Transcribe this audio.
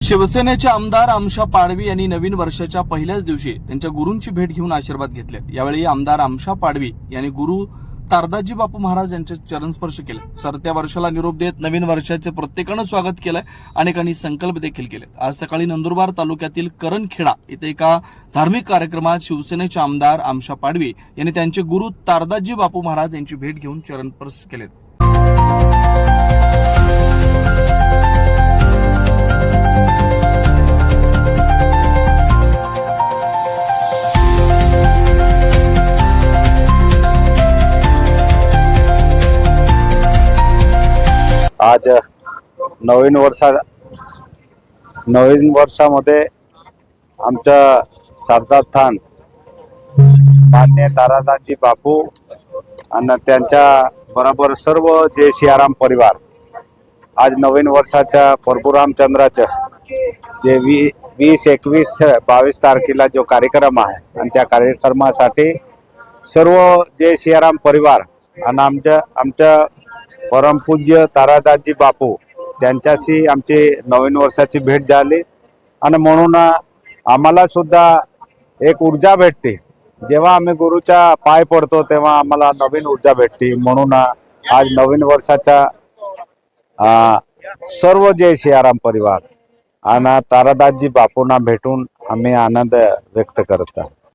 शिवसेनेचे आमदार आमशा पाडवी यांनी नवीन वर्षाच्या पहिल्याच दिवशी त्यांच्या गुरूंची भेट घेऊन आशीर्वाद घेतले। यावेळी आमदार आमशा पाडवी यांनी गुरु तारदाजी बापू महाराज यांचे चरणस्पर्श केले। सरत्या वर्षाला निरोप देत नवीन वर्षाचे प्रत्येकानं स्वागत केलंय। अनेकांनी संकल्प देखील केले। आज सकाळी नंदुरबार तालुक्यातील करणखेडा इथे एका धार्मिक कार्यक्रमात शिवसेनेचे आमदार आमशा पाडवी यांनी त्यांचे गुरु तारदाजी बापू महाराज यांची भेट घेऊन चरणस्पर्श केले। आज नवीन वर्षामध्ये आमच्या सरदार थान मान्य तारादाजी बापू आणि त्यांच्या बरोबर सर्व जे सियाराम परिवार आज नवीन वर्षाच्या परशुरामचंद्राचं जे 20, 21, 22 तारखेला जो कार्यक्रम आहे आणि त्या कार्यक्रमासाठी सर्व जे सियाराम परिवार आणि आमच्या परमपूज्य तारादाजी बापू त्यांच्याशी आमची नवीन वर्षाची भेट झाली आणि म्हणून आम्हाला सुद्धा एक ऊर्जा भेटते। जेव्हा आम्ही गुरुच्या पाय पडतो तेव्हा आम्हाला नवीन ऊर्जा भेटते। म्हणून आज नवीन वर्षाच्या सर्व जे सियाराम परिवार आणि तारादाजी बापूंना भेटून आम्ही आनंद व्यक्त करत आहोत।